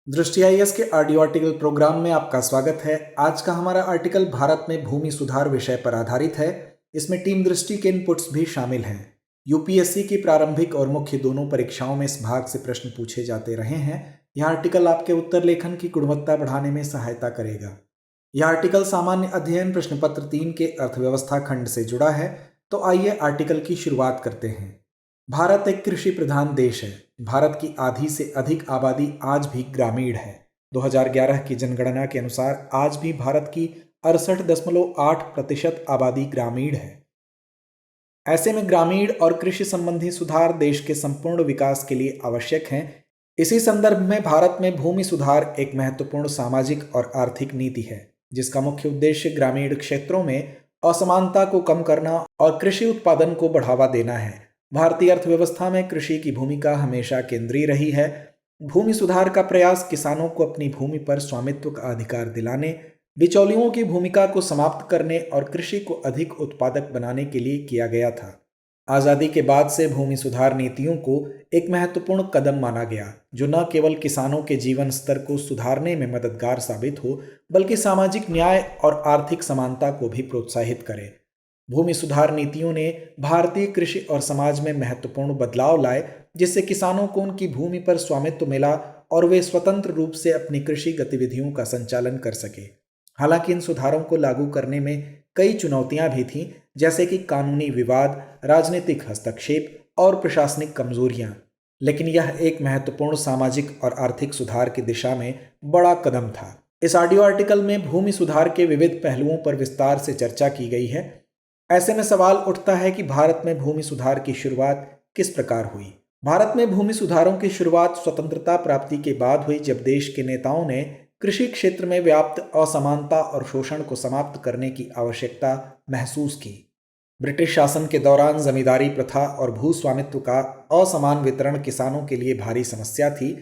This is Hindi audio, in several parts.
दृष्टि आईएएस के ऑडियो आर्टिकल प्रोग्राम में आपका स्वागत है। आज का हमारा आर्टिकल भारत में भूमि सुधार विषय पर आधारित है। इसमें टीम दृष्टि के इनपुट्स भी शामिल हैं। यूपीएससी की प्रारंभिक और मुख्य दोनों परीक्षाओं में इस भाग से प्रश्न पूछे जाते रहे हैं। यह आर्टिकल आपके उत्तर लेखन की गुणवत्ता बढ़ाने में सहायता करेगा। यह आर्टिकल सामान्य अध्ययन प्रश्न पत्र 3 के अर्थव्यवस्था खंड से जुड़ा है। तो आइए आर्टिकल की शुरुआत करते हैं। भारत एक कृषि प्रधान देश है। भारत की आधी से अधिक आबादी आज भी ग्रामीण है। 2011 की जनगणना के अनुसार आज भी भारत की 68.8% आबादी ग्रामीण है। ऐसे में ग्रामीण और कृषि संबंधी सुधार देश के संपूर्ण विकास के लिए आवश्यक हैं। इसी संदर्भ में भारत में भूमि सुधार एक महत्वपूर्ण सामाजिक और आर्थिक नीति है, जिसका मुख्य उद्देश्य ग्रामीण क्षेत्रों में असमानता को कम करना और कृषि उत्पादन को बढ़ावा देना है। भारतीय अर्थव्यवस्था में कृषि की भूमिका हमेशा केंद्रीय रही है। भूमि सुधार का प्रयास किसानों को अपनी भूमि पर स्वामित्व का अधिकार दिलाने, बिचौलियों की भूमिका को समाप्त करने और कृषि को अधिक उत्पादक बनाने के लिए किया गया था। आज़ादी के बाद से भूमि सुधार नीतियों को एक महत्वपूर्ण कदम माना गया, जो न केवल किसानों के जीवन स्तर को सुधारने में मददगार साबित हो, बल्कि सामाजिक न्याय और आर्थिक समानता को भी प्रोत्साहित करे। भूमि सुधार नीतियों ने भारतीय कृषि और समाज में महत्वपूर्ण बदलाव लाए, जिससे किसानों को उनकी भूमि पर स्वामित्व मिला और वे स्वतंत्र रूप से अपनी कृषि गतिविधियों का संचालन कर सके। हालांकि इन सुधारों को लागू करने में कई चुनौतियां भी थीं, जैसे कि कानूनी विवाद, राजनीतिक हस्तक्षेप और प्रशासनिक कमजोरियां। लेकिन यह एक महत्वपूर्ण सामाजिक और आर्थिक सुधार की दिशा में बड़ा कदम था। इस ऑडियो आर्टिकल में भूमि सुधार के विविध पहलुओं पर विस्तार से चर्चा की गई है। ऐसे में सवाल उठता है कि भारत में भूमि सुधार की शुरुआत किस प्रकार हुई। भारत में भूमि सुधारों की शुरुआत स्वतंत्रता प्राप्ति के बाद हुई, जब देश के नेताओं ने कृषि क्षेत्र में व्याप्त असमानता और शोषण को समाप्त करने की आवश्यकता महसूस की। ब्रिटिश शासन के दौरान जमींदारी प्रथा और भू स्वामित्व का असमान वितरण किसानों के लिए भारी समस्या थी।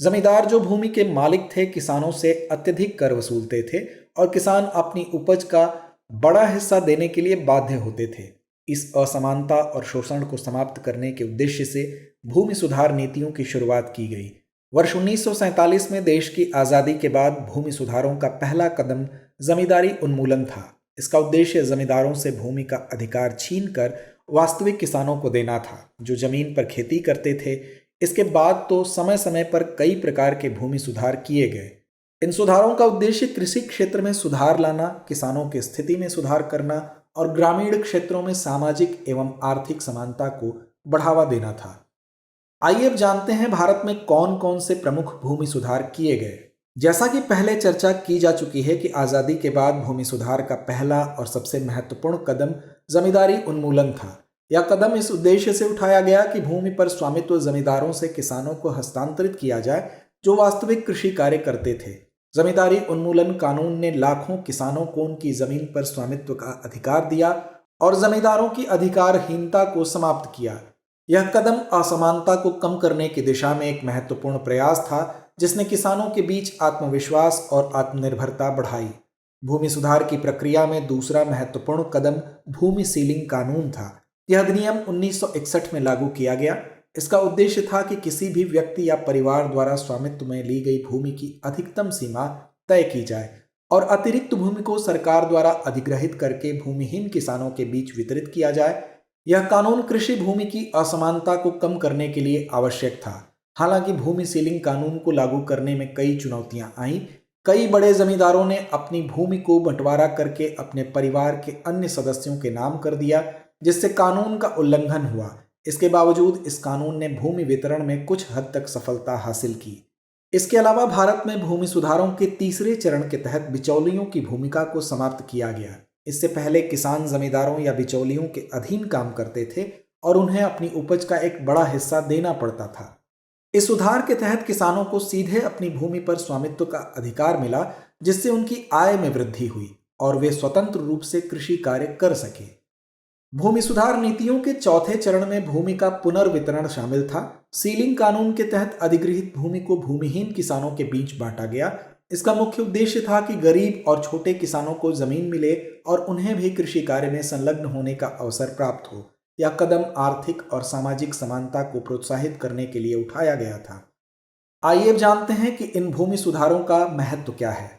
जमींदार जो भूमि के मालिक थे, किसानों से अत्यधिक कर वसूलते थे और किसान अपनी उपज का बड़ा हिस्सा देने के लिए बाध्य होते थे। इस असमानता और शोषण को समाप्त करने के उद्देश्य से भूमि सुधार नीतियों की शुरुआत की गई। वर्ष 1947 में देश की आज़ादी के बाद भूमि सुधारों का पहला कदम जमींदारी उन्मूलन था। इसका उद्देश्य जमींदारों से भूमि का अधिकार छीनकर वास्तविक किसानों को देना था, जो जमीन पर खेती करते थे। इसके बाद तो समय समय पर कई प्रकार के भूमि सुधार किए गए। इन सुधारों का उद्देश्य कृषि क्षेत्र में सुधार लाना, किसानों की स्थिति में सुधार करना और ग्रामीण क्षेत्रों में सामाजिक एवं आर्थिक समानता को बढ़ावा देना था। आइए अब जानते हैं भारत में कौन कौन से प्रमुख भूमि सुधार किए गए। जैसा कि पहले चर्चा की जा चुकी है कि आज़ादी के बाद भूमि सुधार का पहला और सबसे महत्वपूर्ण कदम जमींदारी उन्मूलन था। यह कदम इस उद्देश्य से उठाया गया कि भूमि पर स्वामित्व जमींदारों से किसानों को हस्तांतरित किया जाए, जो वास्तविक कृषि कार्य करते थे। जमींदारी उन्मूलन कानून ने लाखों किसानों को उनकी जमीन पर स्वामित्व का अधिकार दिया और जमींदारों की अधिकारहीनता को समाप्त किया। यह कदम असमानता को कम करने की दिशा में एक महत्वपूर्ण प्रयास था, जिसने किसानों के बीच आत्मविश्वास और आत्मनिर्भरता बढ़ाई। भूमि सुधार की प्रक्रिया में दूसरा महत्वपूर्ण कदम भूमि सीलिंग कानून था। यह अधिनियम 1961 में लागू किया गया। इसका उद्देश्य था कि किसी भी व्यक्ति या परिवार द्वारा स्वामित्व में ली गई भूमि की अधिकतम सीमा तय की जाए और अतिरिक्त भूमि को सरकार द्वारा अधिग्रहित करके भूमिहीन किसानों के बीच वितरित किया जाए। यह कानून कृषि भूमि की असमानता को कम करने के लिए आवश्यक था। हालांकि भूमि सीलिंग कानून को लागू करने में कई चुनौतियां आईं। कई बड़े जमींदारों ने अपनी भूमि को बंटवारा करके अपने परिवार के अन्य सदस्यों के नाम कर दिया, जिससे कानून का उल्लंघन हुआ। इसके बावजूद इस कानून ने भूमि वितरण में कुछ हद तक सफलता हासिल की। इसके अलावा भारत में भूमि सुधारों के तीसरे चरण के तहत बिचौलियों की भूमिका को समाप्त किया गया। इससे पहले किसान जमींदारों या बिचौलियों के अधीन काम करते थे और उन्हें अपनी उपज का एक बड़ा हिस्सा देना पड़ता था। इस सुधार के तहत किसानों को सीधे अपनी भूमि पर स्वामित्व का अधिकार मिला, जिससे उनकी आय में वृद्धि हुई और वे स्वतंत्र रूप से कृषि कार्य कर सके। भूमि सुधार नीतियों के चौथे चरण में भूमि का पुनर्वितरण शामिल था। सीलिंग कानून के तहत अधिग्रहित भूमि को भूमिहीन किसानों के बीच बांटा गया। इसका मुख्य उद्देश्य था कि गरीब और छोटे किसानों को जमीन मिले और उन्हें भी कृषि कार्य में संलग्न होने का अवसर प्राप्त हो। यह कदम आर्थिक और सामाजिक समानता को प्रोत्साहित करने के लिए उठाया गया था। आइए अब जानते हैं कि इन भूमि सुधारों का महत्व क्या है।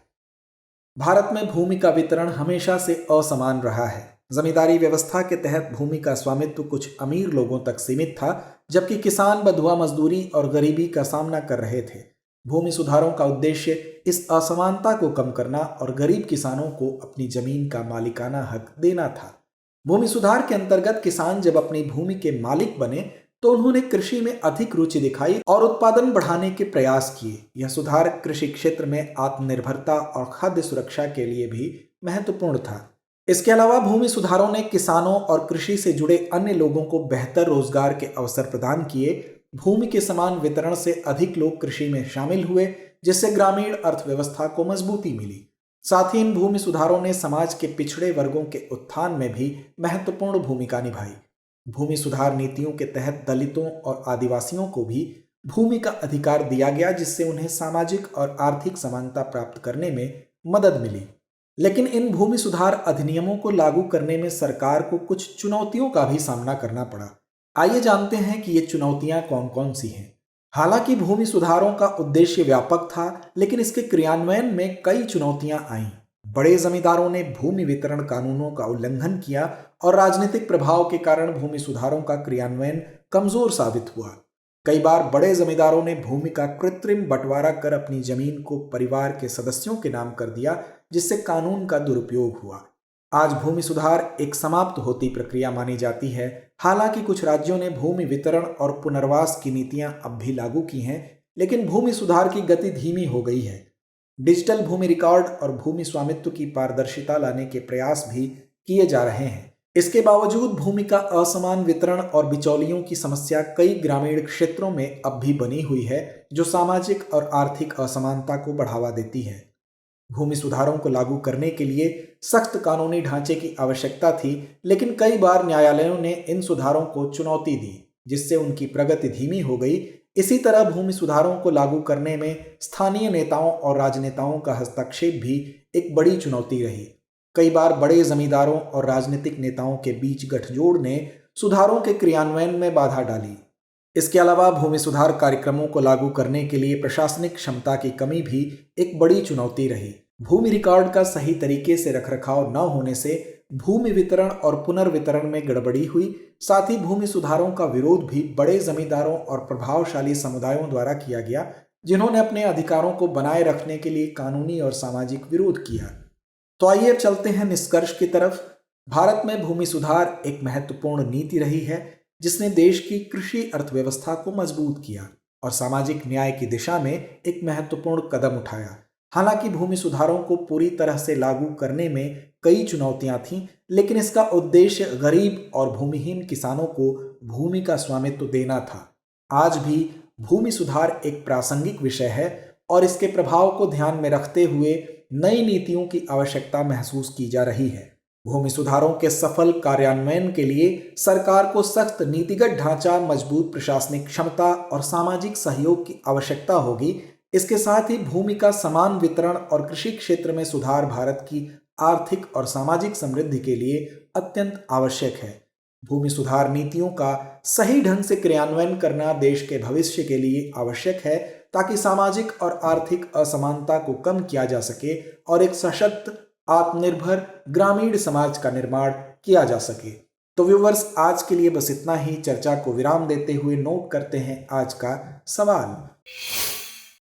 भारत में भूमि का वितरण हमेशा से असमान रहा है। जमींदारी व्यवस्था के तहत भूमि का स्वामित्व कुछ अमीर लोगों तक सीमित था, जबकि किसान बंधुआ मजदूरी और गरीबी का सामना कर रहे थे। भूमि सुधारों का उद्देश्य इस असमानता को कम करना और गरीब किसानों को अपनी जमीन का मालिकाना हक देना था। भूमि सुधार के अंतर्गत किसान जब अपनी भूमि के मालिक बने तो उन्होंने कृषि में अधिक रुचि दिखाई और उत्पादन बढ़ाने के प्रयास किए। यह सुधार कृषि क्षेत्र में आत्मनिर्भरता और खाद्य सुरक्षा के लिए भी महत्वपूर्ण था। इसके अलावा भूमि सुधारों ने किसानों और कृषि से जुड़े अन्य लोगों को बेहतर रोजगार के अवसर प्रदान किए। भूमि के समान वितरण से अधिक लोग कृषि में शामिल हुए, जिससे ग्रामीण अर्थव्यवस्था को मजबूती मिली। साथ ही इन भूमि सुधारों ने समाज के पिछड़े वर्गों के उत्थान में भी महत्वपूर्ण भूमिका निभाई। भूमि सुधार नीतियों के तहत दलितों और आदिवासियों को भी भूमि का अधिकार दिया गया, जिससे उन्हें सामाजिक और आर्थिक समानता प्राप्त करने में मदद मिली। लेकिन इन भूमि सुधार अधिनियमों को लागू करने में सरकार को कुछ चुनौतियों का भी सामना करना पड़ा। आइए जानते हैं कि ये चुनौतियां कौन कौन सी हैं। हालांकि भूमि सुधारों का उद्देश्य व्यापक था, लेकिन इसके क्रियान्वयन में कई चुनौतियां आईं। बड़े जमींदारों ने भूमि वितरण कानूनों का उल्लंघन किया और राजनीतिक प्रभाव के कारण भूमि सुधारों का क्रियान्वयन कमजोर साबित हुआ। कई बार बड़े जमींदारों ने भूमि का कृत्रिम बंटवारा कर अपनी जमीन को परिवार के सदस्यों के नाम कर दिया, जिससे कानून का दुरुपयोग हुआ। आज भूमि सुधार एक समाप्त होती प्रक्रिया मानी जाती है। हालांकि कुछ राज्यों ने भूमि वितरण और पुनर्वास की नीतियां अब भी लागू की हैं, लेकिन भूमि सुधार की गति धीमी हो गई है। डिजिटल भूमि रिकॉर्ड और भूमि स्वामित्व की पारदर्शिता लाने के प्रयास भी किए जा रहे हैं। इसके बावजूद भूमि का असमान वितरण और बिचौलियों की समस्या कई ग्रामीण क्षेत्रों में अब भी बनी हुई है, जो सामाजिक और आर्थिक असमानता को बढ़ावा देती है। भूमि सुधारों को लागू करने के लिए सख्त कानूनी ढांचे की आवश्यकता थी, लेकिन कई बार न्यायालयों ने इन सुधारों को चुनौती दी, जिससे उनकी प्रगति धीमी हो गई। इसी तरह भूमि सुधारों को लागू करने में स्थानीय नेताओं और राजनेताओं का हस्तक्षेप भी एक बड़ी चुनौती रही। कई बार बड़े जमींदारों और राजनीतिक नेताओं के बीच गठजोड़ ने सुधारों के क्रियान्वयन में बाधा डाली। इसके अलावा भूमि सुधार कार्यक्रमों को लागू करने के लिए प्रशासनिक क्षमता की कमी भी एक बड़ी चुनौती रही। भूमि रिकॉर्ड का सही तरीके से रखरखाव न होने से भूमि वितरण और पुनर्वितरण में गड़बड़ी हुई। साथ ही भूमि सुधारों का विरोध भी बड़े जमींदारों और प्रभावशाली समुदायों द्वारा किया गया, जिन्होंने अपने अधिकारों को बनाए रखने के लिए कानूनी और सामाजिक विरोध किया। तो आइए अब चलते हैं निष्कर्ष की तरफ। भारत में भूमि सुधार एक महत्वपूर्ण नीति रही है, जिसने देश की कृषि अर्थव्यवस्था को मजबूत किया और सामाजिक न्याय की दिशा में एक महत्वपूर्ण कदम उठाया। हालांकि भूमि सुधारों को पूरी तरह से लागू करने में कई चुनौतियां थीं, लेकिन इसका उद्देश्य गरीब और भूमिहीन किसानों को भूमि का स्वामित्व देना था। आज भी भूमि सुधार एक प्रासंगिक विषय है और इसके प्रभाव को ध्यान में रखते हुए नई नीतियों की आवश्यकता महसूस की जा रही है। भूमि सुधारों के सफल कार्यान्वयन के लिए सरकार को सख्त नीतिगत ढांचा, मजबूत प्रशासनिक क्षमता और सामाजिक सहयोग की आवश्यकता होगी। इसके साथ ही भूमि का समान वितरण और कृषि क्षेत्र में सुधार भारत की आर्थिक और सामाजिक समृद्धि के लिए अत्यंत आवश्यक है। भूमि सुधार नीतियों का सही ढंग से क्रियान्वयन करना देश के भविष्य के लिए आवश्यक है, ताकि सामाजिक और आर्थिक असमानता को कम किया जा सके और एक सशक्त, आत्मनिर्भर ग्रामीण समाज का निर्माण किया जा सके। तो व्यूअर्स, आज के लिए बस इतना ही। चर्चा को विराम देते हुए नोट करते हैं आज का सवाल।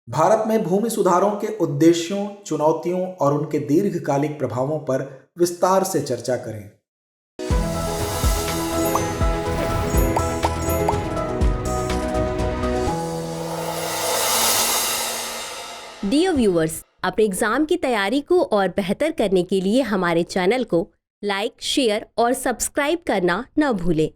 भारत में भूमि सुधारों के उद्देश्यों, चुनौतियों और उनके दीर्घकालिक प्रभावों पर विस्तार से चर्चा करें। डियर व्यूअर्स, अपने एग्जाम की तैयारी को और बेहतर करने के लिए हमारे चैनल को लाइक, शेयर और सब्सक्राइब करना न भूलें।